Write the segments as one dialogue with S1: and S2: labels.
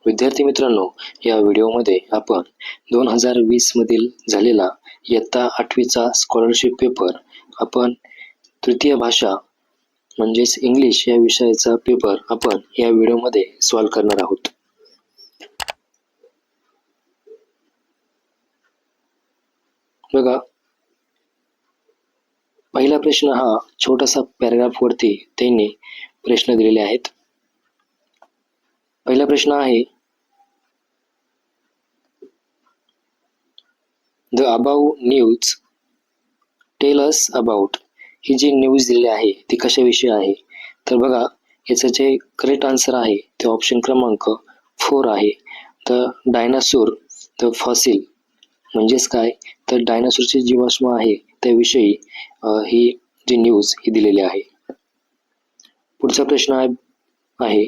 S1: विद्यार्थी मित्रांनो, या व्हिडिओमध्ये आपण 2020 मधील झालेला इयत्ता 8वीचा स्कॉलरशिप पेपर आपण तृतीय भाषा म्हणजेच इंग्लिश या विषयाचा पेपर आपण या व्हिडिओमध्ये सॉल्व्ह करणार आहोत. बघा, पहिला प्रश्न हा छोटासा पॅराग्राफ वरती त्यांनी प्रश्न दिलेले आहेत. पहिला प्रश्न आहे, the above news tell us about. ही जी न्यूज दिलेली आहे ती कशाविषयी आहे? तर बघा, याचं जे करेक्ट आन्सर आहे ते ऑप्शन क्रमांक 4 आहे. द डायनासोर द फॉसिल म्हणजेच काय, तर डायनासोरचे जीवाश्म आहे त्याविषयी ही जी न्यूज ही दिलेली आहे. पुढचा प्रश्न आहे,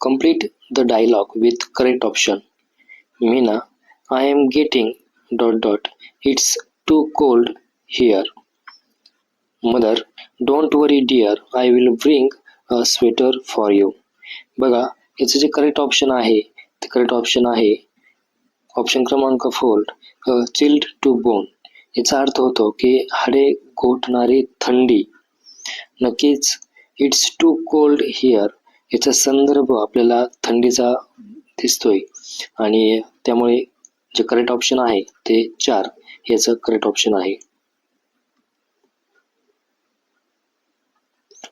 S1: complete the dialogue with correct option. Meena, I am getting ... It's too cold here. Mother, don't worry dear, I will bring a sweater for you. बघा, याचं जे करेक्ट ऑप्शन आहे ते करेक्ट ऑप्शन आहे ऑप्शन क्रमांक 4, chilled to bone. याचा अर्थ होतो की हाडे गोठणारी थंडी. नक्कीच इट्स टू कोल्ड हिअर याचा संदर्भ आपल्याला थंडीचा दिसतोय आणि त्यामुळे जे करेक्ट ऑप्शन आहे ते 4 याचं करेक्ट ऑप्शन आहे.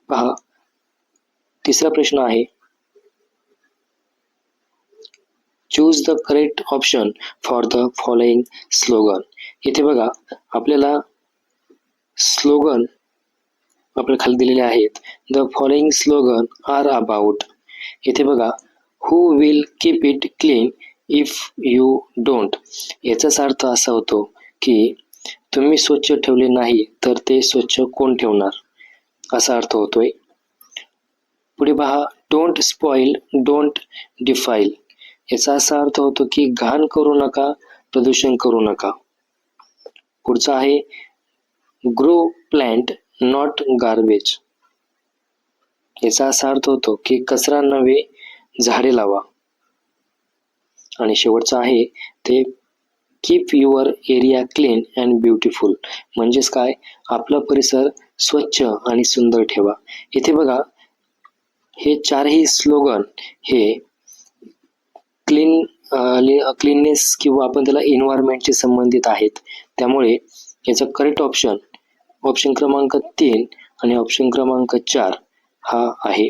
S1: पहा, तिसरा प्रश्न आहे, choose the correct option for the following slogan. इथे बघा, आपल्याला स्लोगन आपल्या खाली दिलेले आहेत. The following slogan are about. इथे बघा, who will keep it clean if you don't. याचाच अर्थ असा होतो की तुम्ही स्वच्छ ठेवले नाही तर ते स्वच्छ कोण ठेवणार, असा अर्थ होतोय. पुढे पहा, डोंट स्पॉइल डोंट डिफाईल. याचा असा अर्थ होतो की घाण करू नका, प्रदूषण करू नका. पुढचा आहे, ग्रो प्लांट नॉट गार्बेज. याचा असा अर्थ होतो की कचरा नव्हे, झाडे लावा. आणि शेवटचा आहे ते keep your area clean and beautiful. म्हणजेच काय, आपला परिसर स्वच्छ आणि सुंदर ठेवा. इथे बघा, हे चारही स्लोगन हे क्लीननेस किंवा आपण त्याला एन्व्हायरमेंटशी संबंधित आहेत. त्यामुळे याचा करेक्ट ऑप्शन ऑप्शन क्रमांक 3 आणि ऑप्शन क्रमांक 4 हा आहे.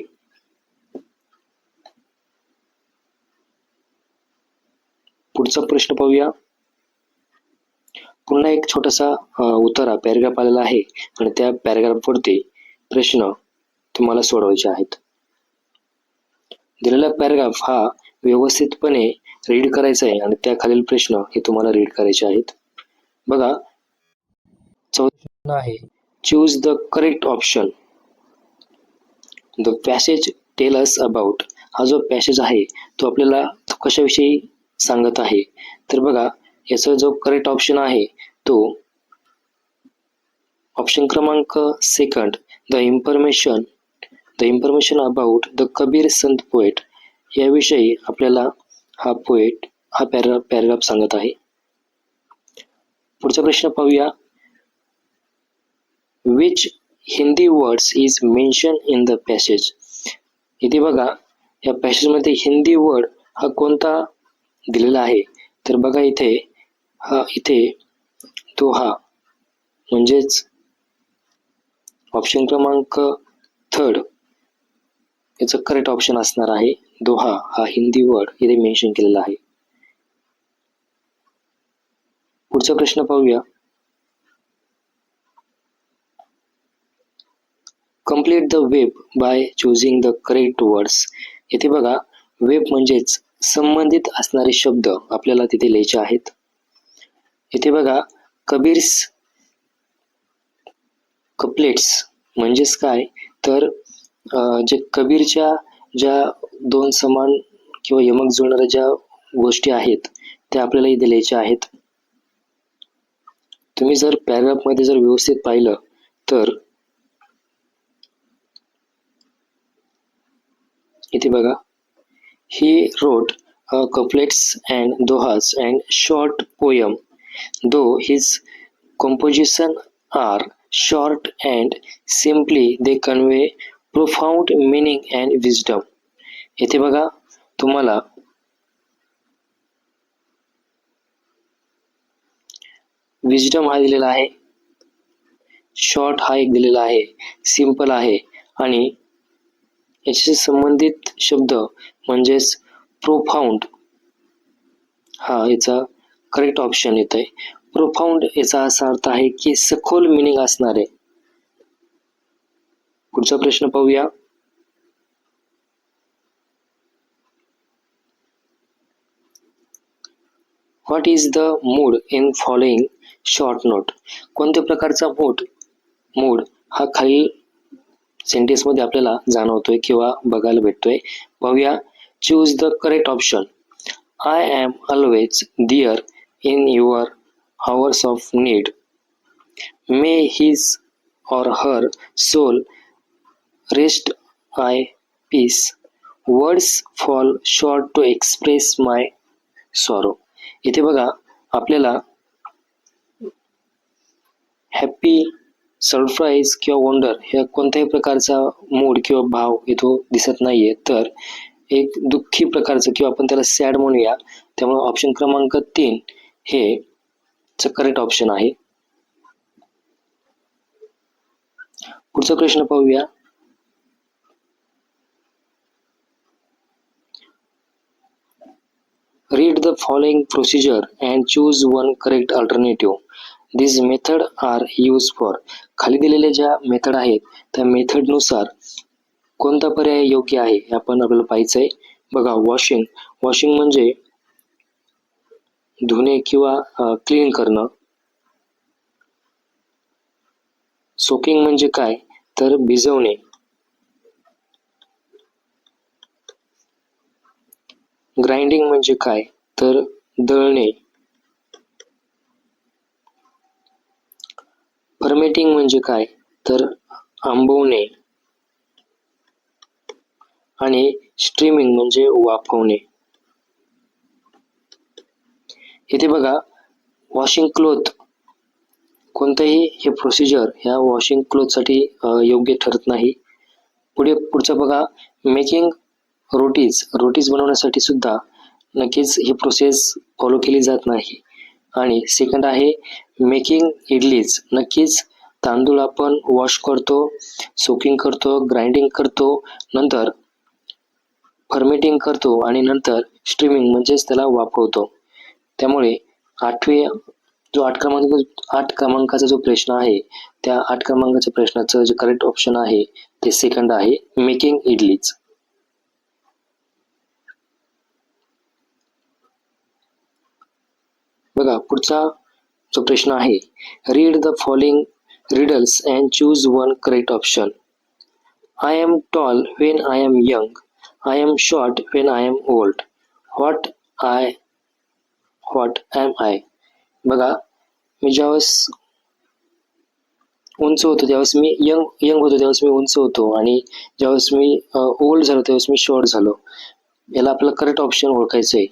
S1: पुढचा प्रश्न पाहूया. पुन्हा एक छोटासा उतारा पॅराग्राफ आलेला आहे आणि त्या पॅराग्राफवरती प्रश्न तुम्हाला सोडवायचे आहेत. दिलेला पॅराग्राफ हा व्यवस्थितपणे रीड करायचा आहे आणि त्या खालील प्रश्न हे तुम्हाला रीड करायचे आहेत. बघा, चौथा प्रश्न आहे, choose the correct option. The passage tail us about. हा जो पॅसेज आहे तो आपल्याला कशाविषयी सांगत आहे? तर बघा, याचा जो करेक्ट ऑप्शन आहे तो ऑप्शन क्रमांक 2, the information about the Kabir Sant poet याविषयी आपल्याला हा पॅराग्राफ सांगत आहे. पुढचा प्रश्न पाहूया, which Hindi words is mention in the passage. इथे बघा, या पॅसेजमध्ये हिंदी वर्ड हा कोणता दिलेला आहे? तर बघा, इथे दोहा म्हणजेच ऑप्शन क्रमांक 3 याचं करेक्ट ऑप्शन असणार आहे. दोहा हा हिंदी वर्ड इथे मेन्शन केलेला आहे. पुढचा प्रश्न पाहूया, complete the web by choosing the correct words. इथे बघा, वेब म्हणजेच संबंधित असणारे शब्द आपल्याला तिथे लिहायचे आहेत. इथे बघा, कबीर्स कपलेट्स म्हणजेच काय, तर जे कबीरच्या ज्या 2 समान किंवा यमक जुळणाऱ्या ज्या गोष्टी आहेत त्या आपल्याला इथे लिहायच्या आहेत. तुम्ही जर पॅराग्राफमध्ये जर व्यवस्थित पाहिलं तर इथे बघा, he wrote couplets and dohas and short poem, though his composition are short and simply they convey profound meaning and wisdom. इथे बघा, तुम्हाला विजडम हा दिलेला आहे, शॉर्ट हा एक दिलेला आहे, सिंपल आहे आणि याच्याशी संबंधित शब्द म्हणजेच प्रोफाउंड हा याचा करेक्ट ऑप्शन येत आहे. प्रोफाउंड याचा असा अर्थ आहे की सखोल मिनिंग असणारे. पुढचा प्रश्न पाहूया. What is the mood in following short note? कोणत्या प्रकारचा मूड हा खालील सेंटेन्स मध्ये आपल्याला जाणवतोय किंवा बघायला भेटतोय. पाहूया. Choose the correct option. I am always there in your hours of need. May his or her soul rest in peace. Words fall short to express my sorrow. इथे बघा, आपल्याला हॅपी, सरप्राईज किंवा वंडर ह्या कोणत्याही प्रकारचा mood किंवा भाव इथं दिसत नाहीये, तर एक दुःखी प्रकारचं किंवा आपण त्याला सॅड म्हणूया. त्यामुळे ऑप्शन क्रमांक 3 हे करेक्ट ऑप्शन आहे. पुढचा प्रश्न पाहूया. Read the following procedure and choose one correct alternative. These method are used for. खाली दिलेल्या ज्या मेथड आहेत त्या मेथड नुसार कोणता पर्याय योग्य आहे हे आपण आपल्याला पाहायचंय. बघा, वॉशिंग म्हणजे धुणे किंवा क्लीन करणं. सोकिंग म्हणजे काय, तर भिजवणे. ग्राइंडिंग म्हणजे काय, तर दळणे. फर्मेटिंग म्हणजे काय, तर आंबवणे. आणि स्ट्रीमिंग म्हणजे वाफवणे. इथे बघा, वॉशिंग क्लोथ कोणतंही हे प्रोसिजर ह्या वॉशिंग क्लोथ साठी योग्य ठरत नाही. पुढचं बघा, मेकिंग रोटीज बनवण्यासाठी सुद्धा नक्कीच ही प्रोसेस फॉलो केली जात नाही. आणि सेकंड आहे मेकिंग इडलीज. नक्कीच तांदूळ आपण वॉश करतो, सोकिंग करतो, ग्राइंडिंग करतो, नंतर फर्मेटिंग करतो आणि नंतर स्ट्रीमिंग म्हणजेच त्याला वाफवतो. त्यामुळे आठ क्रमांकाचा जो प्रश्न आहे त्या 8 क्रमांकाच्या प्रश्नाचं जे करेक्ट ऑप्शन आहे ते सेकंड आहे, मेकिंग इडलीज. बघा, पुढचा जो प्रश्न आहे, read the following riddles and choose one correct option. I am tall when I am young. I am short when I am old. What am I? बघा, मी ज्यावेळेस उंच होतो त्यावेळेस मी यंग होतो, त्यावेळेस मी उंच होतो, आणि ज्यावेळेस मी ओल्ड झालो त्यावेळेस मी शॉर्ट झालो. याला आपल्याला करेक्ट ऑप्शन ओळखायचं आहे.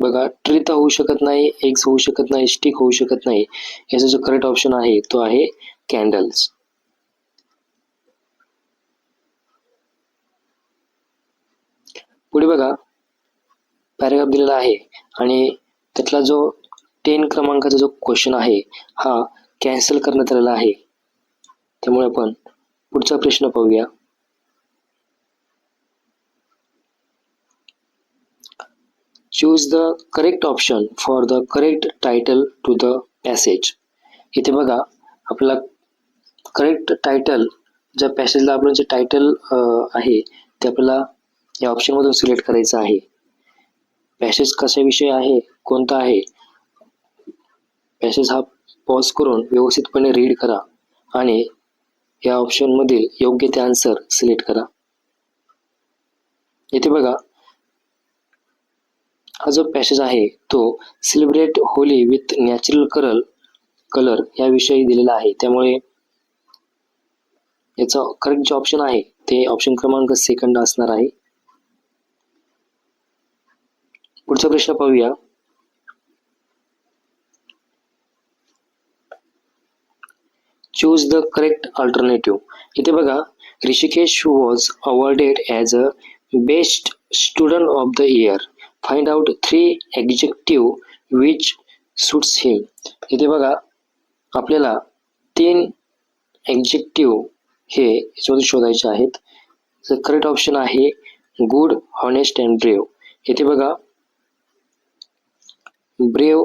S1: बघा, ट्री तर होऊ शकत नाही, एग्स होऊ शकत नाही, स्टिक होऊ शकत नाही. याचा जो करेक्ट ऑप्शन आहे तो आहे कॅन्डल्स. पुढे बघा, पॅराग्राफ दिलेला आहे आणि त्यातला जो 10 क्रमांकाचा जो क्वेश्चन आहे हा कॅन्सल करण्यात आलेला आहे. त्यामुळे आपण पुढचा प्रश्न पाहूया. Choose the correct option for the correct title to the passage. इथे बघा, आपल्याला करेक्ट टायटल, ज्या पॅसेजला आपलं जे टायटल आहे ते आपल्याला या ऑप्शन मधून सिलेक्ट करायचं आहे. पॅसेज कशाविषयी आहे, कोणता आहे, पॅसेज हा पॉज करून व्यवस्थितपणे रीड करा आणि या ऑप्शन मधील योग्य ते आन्सर सिलेक्ट करा. इथे बघा, हा जो पॅसेज आहे तो celebrate Holy with natural colour याविषयी दिलेला आहे. त्यामुळे याचा करेक्ट जे ऑप्शन आहे ते ऑप्शन क्रमांक सेकंड असणार आहे. पुढचा प्रश्न पाहूया. Choose the correct alternative. इथे बघा, Rishikesh was awarded as a best student of the year. Find out 3 adjective which suits him. इथे बघा, आपल्याला 3 ॲडजेक्टिव्ह हे याच्यामध्ये शोधायचे आहेत. तर करेक्ट ऑप्शन आहे गुड, हॉनेस्ट अँड ब्रेव. इथे बघा, ब्रेव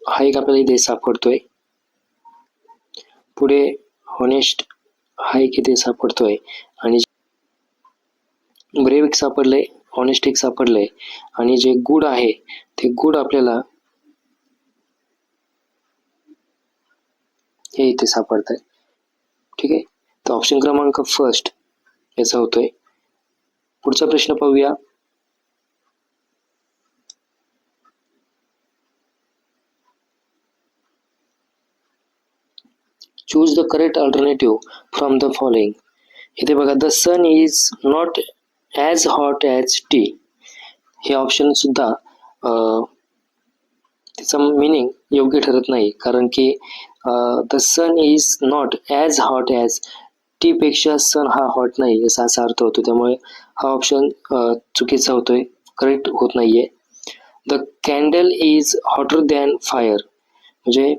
S1: हा एक आपल्याला इथे सापडतोय. पुढे हॉनेस्ट हा एक इथे सापडतोय आणि ब्रेव एक सापडले, हॉनेस्ट एक सापडले आणि जे गुड आहे ते गुड आपल्याला हे इथे सापडत आहे. ठीक आहे, तर ऑप्शन क्रमांक फर्स्ट याचा होतोय. पुढचा प्रश्न पाहूया. Choose the correct alternative from the following. इथे बघा, the sun is not as hot as tea. हे ऑप्शन सुद्धा त्याचा मिनिंग योग्य ठरत नाही, कारण की the sun is not as hot as tea पेक्षा सन हा हॉट नाही असा अर्थ होतो. त्यामुळे हा ऑप्शन चुकीचा होतोय, करेक्ट होत नाहीये. The candle is hotter than fire. म्हणजे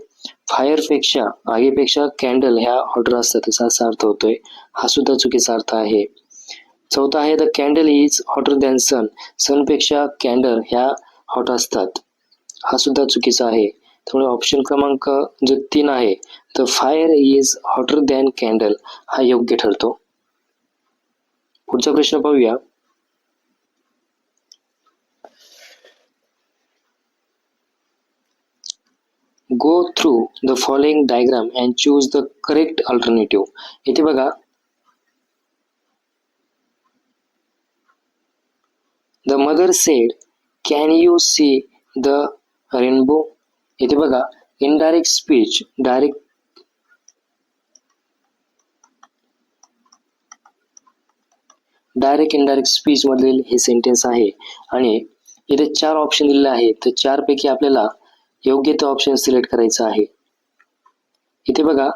S1: फायरपेक्षा, आगीपेक्षा कॅन्डल ह्या हॉटर असतात असा अर्थ होतोय. हा सुद्धा चुकीचा अर्थ आहे. चौथा आहे the candle is hotter than sun. सनपेक्षा कॅन्डल ह्या हॉट असतात. हा सुद्धा चुकीचा आहे. त्यामुळे ऑप्शन क्रमांक जो 3 आहे, the fire is hotter than candle, हा योग्य ठरतो. पुढचा प्रश्न पाहूया. Go through the following diagram and choose the correct alternative. इथे बघा, the mother sed can you see the rainbow. इथे बघा, indirect speech direct indirect speech मधील हे सेंटेन्स आहे आणि इथे 4 ऑप्शन दिलेले आहेत. तर 4 पैकी आपल्याला योग्य तो ऑप्शन सिलेक्ट करायचा आहे. इथे बघा,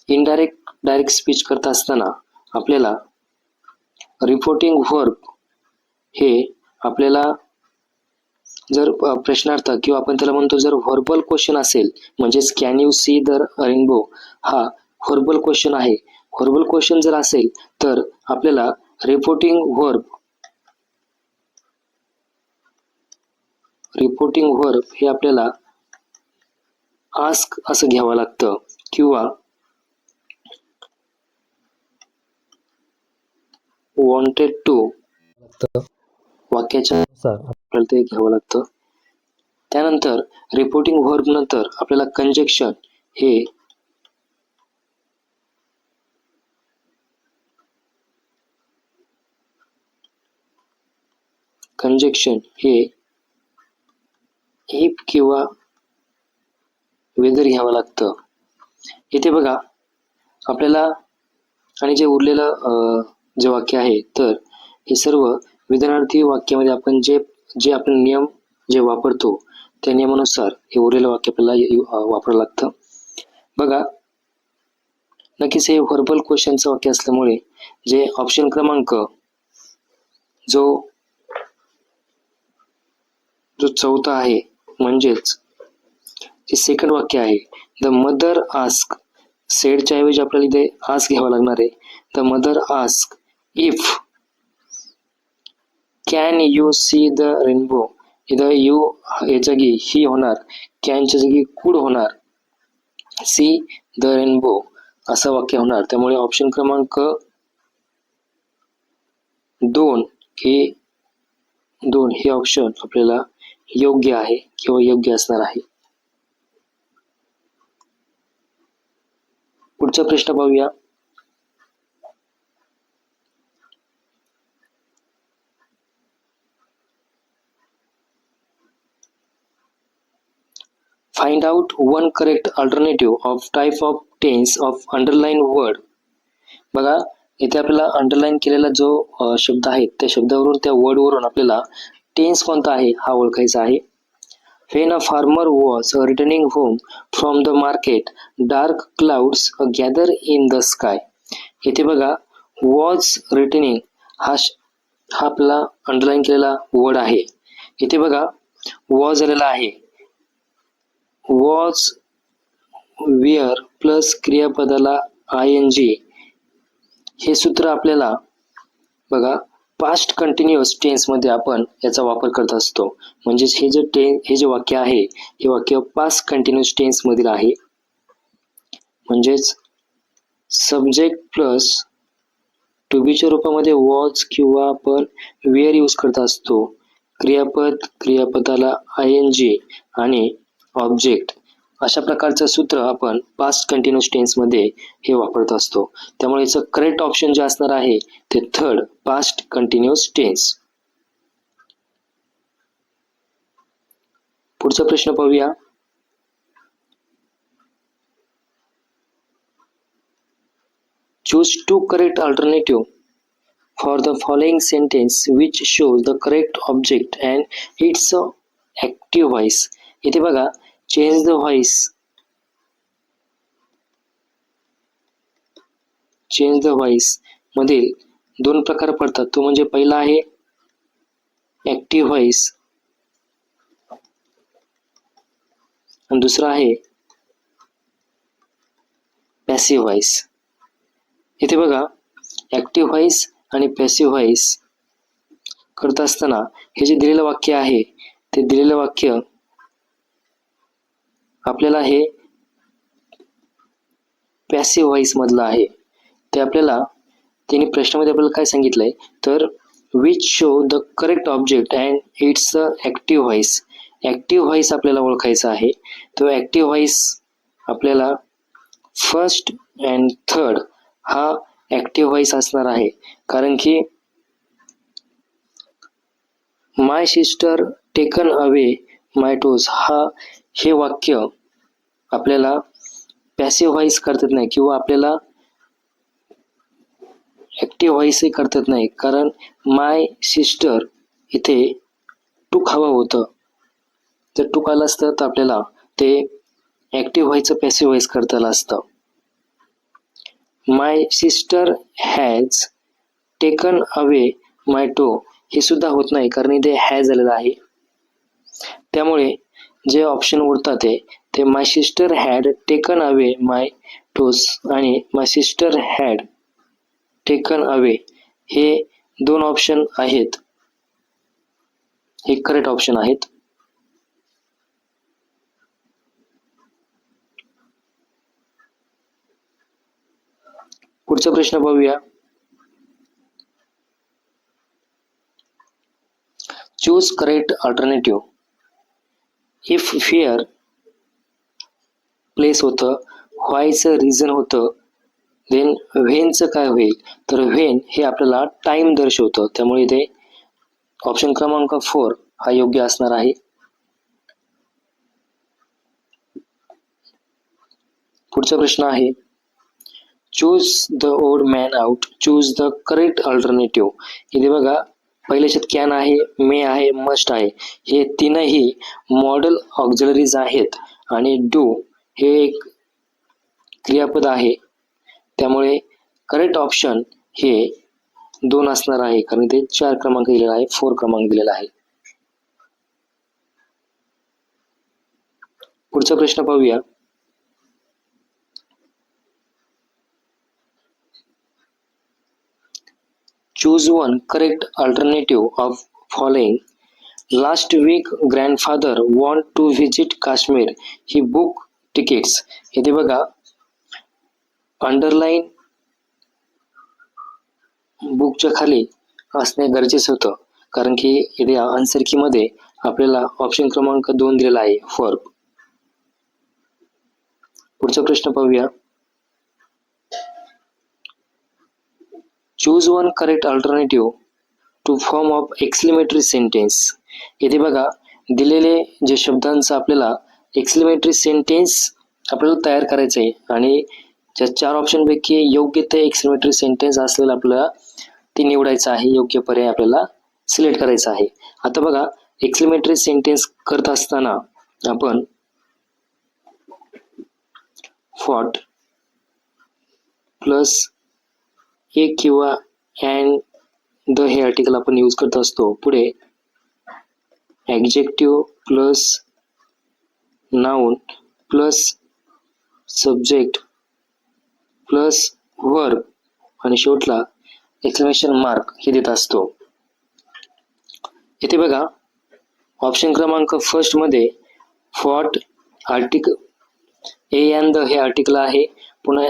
S1: डायरेक्ट स्पीच करत असताना आपल्याला रिपोर्टिंग व्हर्ब हे आपल्याला जर प्रश्नार्थ किंवा आपण त्याला म्हणतो जर व्हर्बल क्वेश्चन असेल, म्हणजेच can you see the rainbow हा व्हर्बल क्वेश्चन आहे. व्हर्बल क्वेश्चन जर असेल तर आपल्याला रिपोर्टिंग व्हर्ब हे आपल्याला आस्क असं घ्यावं लागतं किंवा वॉन्टेड टू वाक्याच्या नुसार आपल्याला ते घ्यावं लागतं. त्यानंतर रिपोर्टिंग व्हर्ब नंतर आपल्याला कंजक्शन हे इफ किंवा वेदर घ्यावं लागतं. इथे बघा, आपल्याला आणि जे उरलेलं जे वाक्य आहे तर हे सर्व विधानार्थी वाक्यामध्ये आपण जे आपण नियम जे वापरतो त्या नियमानुसार हे उरलेलं वाक्य आपल्याला वापरावं लागतं. बघा, नक्कीच हे व्हर्बल क्वेश्चनचं वाक्य असल्यामुळे जे ऑप्शन क्रमांक जो चौथा आहे, म्हणजेच जे सेकंड वाक्य आहे, द मदर आस्क. सेडच्या ऐवजी आपल्याला इथे आस्क घ्यावा लागणार आहे. The mother ask if can you see the rainbow. इथं यू या जागी ही होणार, कॅनच्या जागी कुड होणार, सी द रेनबो असं वाक्य होणार. त्यामुळे ऑप्शन क्रमांक 2 हे ऑप्शन आपल्याला योग्य आहे किंवा योग्य असणार आहे. पुढचा प्रश्न पाहूया. Find out one correct alternative of type of tense of underlined word. बघा, इथे आपल्याला अंडरलाईन केलेला जो शब्द आहे त्या शब्दावरून त्या वर्डवरून आपल्याला टेन्स कोणता आहे हा ओळखायचा आहे. When a farmer was returning home from the market, dark clouds gathered in the sky. इथे बघा was returning हा आपला अंडरलाईन केलेला वर्ड आहे. इथे बघा was आलेला आहे. was where प्लस क्रियापदाला ing हे सूत्र आपल्याला बघा पास्ट कंटिन्युअस टेन्स मध्ये आपण याचा वापर करत असतो. म्हणजेच हे जे वाक्य आहे हे वाक्य पास्ट कंटिन्युअस टेन्स मधील आहे. म्हणजेच सब्जेक्ट प्लस टू बीच्या रूपामध्ये वॉज किंवा आपण वेअर यूज करत असतो. क्रियापदाला ing आणि ऑब्जेक्ट अशा प्रकारचं सूत्र आपण पास्ट कंटिन्युअस टेन्स मध्ये हे वापरत असतो. त्यामुळे याचं करेक्ट ऑप्शन जे असणार आहे ते थर्ड पास्ट कंटिन्युअस टेन्स. पुढचा प्रश्न पाहूया. Choose to correct alternative for the following sentence which shows the correct object and its active voice. इथे बघा चेंज द व्हॉइस मधील दोन प्रकार पडतात. तो म्हणजे पहिला आहे ऍक्टिव्ह व्हॉइस आणि दुसरा आहे पॅसिव्ह व्हॉइस. इथे बघा ऍक्टिव्ह व्हॉइस आणि पॅसिव्ह व्हॉइस करत असताना हे जे दिलेलं वाक्य आहे ते दिलेलं वाक्य आपल्याला हे पॅसिव्ह व्हॉइस मधलं आहे. ते आपल्याला त्यांनी प्रश्नामध्ये आपल्याला काय सांगितलंय तर which show the correct object and its active voice. Active voice आपल्याला ओळखायचा आहे. तो ऍक्टिव्ह व्हॉइस आपल्याला फर्स्ट अँड थर्ड हा ऍक्टिव्ह व्हॉइस असणार आहे. कारण की माय sister taken away my toes हे वाक्य आपल्याला पॅसिव्ह व्हॉइस करतात नाही किंवा आपल्याला ऍक्टिव्ह व्हॉइसही करतात नाही. कारण माय सिस्टर इथे टूक हवं होतं. जर टूक आलं असतं तर आपल्याला ते ऍक्टिव्ह व्हॉइसचं पॅसिव्ह व्हॉइस करता आलं असतं. माय सिस्टर हॅज टेकन अवे माय टो हे सुद्धा होत नाही कारण इथे हॅज आलेलं आहे. त्यामुळे जे ऑप्शन उरतात ते my sister had taken away my toes आणि my sister had taken away हे दोन ऑप्शन आहेत. हे करेक्ट ऑप्शन आहेत. पुढचा प्रश्न पाहूया. Choose correct alternative. If fear place होतं, व्हायचं रिझन होतं, देन व्हेनचं काय होईल तर व्हेन हे आपल्याला टाइम दर्शवतं. त्यामुळे इथे ऑप्शन क्रमांक 4 हा योग्य असणार आहे. पुढचा प्रश्न आहे चूज द ओड man out choose the correct alternative. इथे बघा पहिल्या शेत कॅन आहे, मे आहे, मस्ट आहे. हे तीनही मॉडल ऑक्झिलरीज आहेत आणि डू हे एक क्रियापद आहे. त्यामुळे करेक्ट ऑप्शन हे 2 असणार आहे कारण ते 4 क्रमांक दिलेला आहे, 4 क्रमांक दिलेला आहे. पुढचा प्रश्न पाहूया. Choose one correct alternative of following. Last week grandfather want to visit Kashmir. He book tickets. इथे बघा अंडरलाईन बुकच्या खाली असणे गरजेचं होतं कारण की इथे आन्सर की मध्ये आपल्याला ऑप्शन क्रमांक 2 दिलेला आहे फॉर. पुढचा प्रश्न पाहूया. Choose one correct alternative to form of exclamatory sentence. इथे बघा दिलेले जे शब्दांचा आपल्याला एक्सक्लेमेटरी सेंटेन्स आपल्याला तयार करायचं आहे आणि ज्या 4 ऑप्शन पैकी योग्य ते एक्सक्लेमेटरी सेंटेन्स असलेलं आपल्याला ते निवडायचं आहे, योग्य पर्याय आपल्याला सिलेक्ट करायचा आहे. आता बघा, एक्सक्लेमेटरी सेंटेन्स करत असताना आपण फॉट प्लस एक किंवा अँड द हे आर्टिकल आपण यूज करत असतो. पुढे adjective plus noun plus subject plus verb आणि शेवटला एक्सक्लेमेशन मार्क हे देत असतो. इथे बघा, ऑप्शन क्रमांक फर्स्ट मध्ये fought article A and the हे आर्टिकल आहे. पुन्हा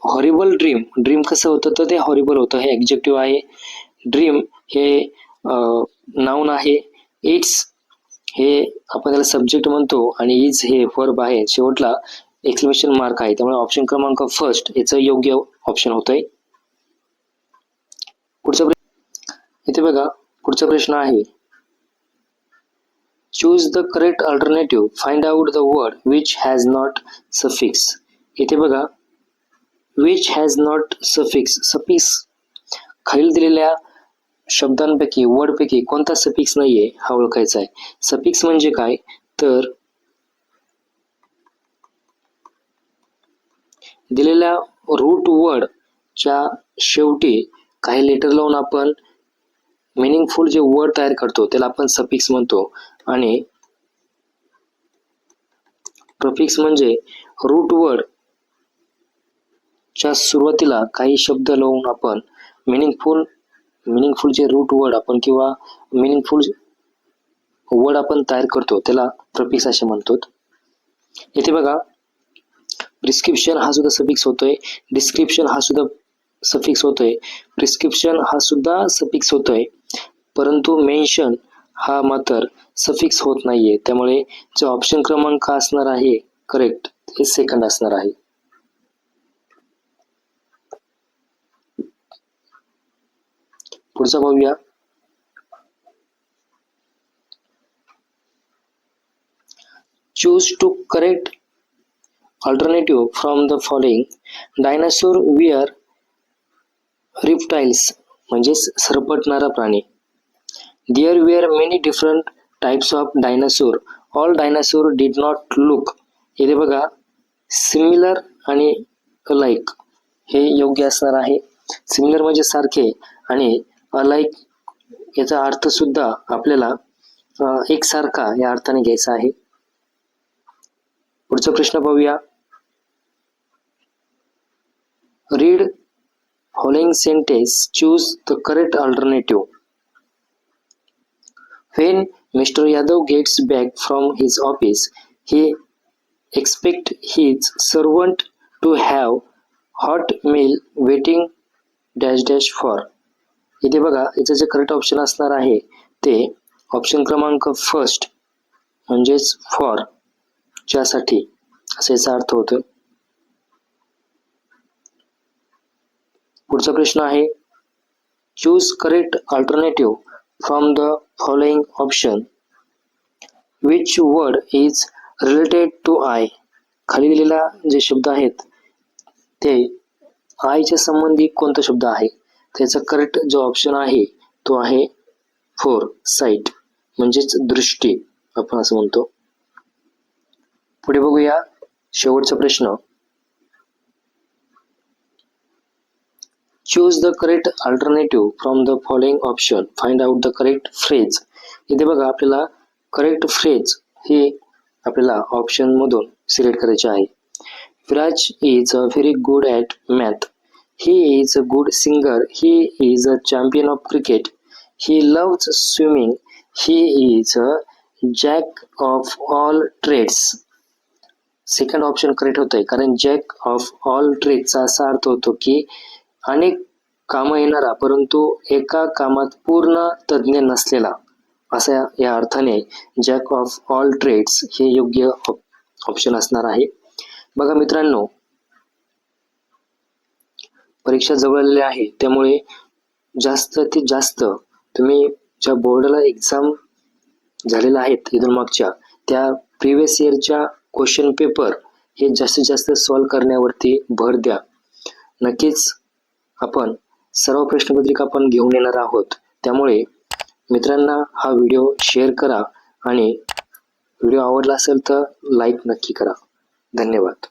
S1: हॉरिबल ड्रीम, ड्रीम कसं होतं तर ते हॉरिबल होतं, हे ॲडजेक्टिव्ह आहे. ड्रीम हे नाउन आहे. इट्स हे आपण त्याला सब्जेक्ट म्हणतो आणि इज हे वर्ब आहे. शेवटला एक्सक्लेमेशन मार्क आहे. त्यामुळे ऑप्शन क्रमांक फर्स्ट याचं योग्य ऑप्शन होतंय. इथे बघा, पुढचा प्रश्न आहे choose the correct alternative, find out the word which has not suffix. इथे बघा, which has not suffix, suffix खालील दिलेल्या शब्दांपैकी वर्डपैकी कोणता सफिक्स नाहीये हा ओळखायचा आहे. सफिक्स म्हणजे काय तर दिलेल्या रूट वर्डच्या शेवटी काही लेटर लावून आपण मिनिंगफुल जे वर्ड तयार करतो त्याला आपण सफिक्स म्हणतो. आणि प्रफिक्स म्हणजे रूट वर्ड च्या सुरुवातीला काही शब्द लावून आपण मिनिंगफुल जे रूट वर्ड आपण किंवा मिनिंगफुल वर्ड आपण तयार करतो त्याला प्रफिक्स असे म्हणतो. इथे बघा, प्रिस्क्रिप्शन हा सुद्धा सफिक्स होतोय, डिस्क्रिप्शन हा सुद्धा सफिक्स होतोय, प्रिस्क्रिप्शन हा सुद्धा सफिक्स होतोय, परंतु मेन्शन हा मात्र सफिक्स होत नाहीये. त्यामुळे जे ऑप्शन क्रमांक असणार आहे करेक्ट हे सेकंड असणार आहे. पुढचा पाहूया. Choose to correct alternative from the following. Dinosaur were reptiles म्हणजेच सरपटणारा प्राणी. There were many different types of dinosaur, all dinosaur did not look. इथे बघा, सिमिलर आणि अलाइक हे योग्य असणार आहे. सिमिलर म्हणजे सारखे आणि अलाइक याचा अर्थ सुद्धा आपल्याला एकसारखा या अर्थाने घ्यायचा आहे. पुढचा प्रश्न पाहूया. Read following sentence, choose the correct alternative. When Mr. Yadav gets back from his office, he expects his servant to have hot meal waiting for. इथे बघा, याचं जे करेक्ट ऑप्शन असणार आहे ते ऑप्शन क्रमांक फर्स्ट म्हणजेच फॉर च्यासाठी असा याचा अर्थ होतो. पुढचा प्रश्न आहे choose correct alternative from the following option. Which word is related to eye. खाली दिलेला जे शब्द आहेत ते आयच्या संबंधी कोणता शब्द आहे. त्याचा करेक्ट जो ऑप्शन आहे तो आहे फोर साइट म्हणजेच दृष्टी आपण असं म्हणतो. पुढे बघूया शेवटचा प्रश्न. Choose the correct alternative from the following option, find out the correct phrase. इथे बघा, आपल्याला करेक्ट फ्रेज हे आपल्याला ऑप्शन मधून सिलेक्ट करायचे आहे. Viraj is a very good at math. He is a good singer. He is a champion of cricket. He loves swimming. He is a jack of all trades. Second option correct होत आहे, कारण jack of all ट्रेड्सचा असा अर्थ होतो की अनेक कामं येणारा परंतु एका कामात पूर्ण तज्ज्ञ नसलेला, असा या अर्थाने जॅक ऑफ ऑल ट्रेड्स हे योग्य ऑप्शन असणार आहे. बघा मित्रांनो, परीक्षा जवळ आलेली आहे त्यामुळे जास्तीत जास्त तुम्ही ज्या बोर्डाला एक्झाम झालेल्या आहेत इथून मागच्या त्या प्रिव्हियस इयरच्या क्वेश्चन पेपर हे जास्तीत जास्त सॉल्व करण्यावरती भर द्या. नक्कीच आपण सर्व प्रश्नपत्रिका आपण घेऊन येणार आहोत. त्यामुळे मित्रांना हा व्हिडिओ शेअर करा आणि व्हिडिओ आवडला असेल तर लाईक नक्की करा. धन्यवाद.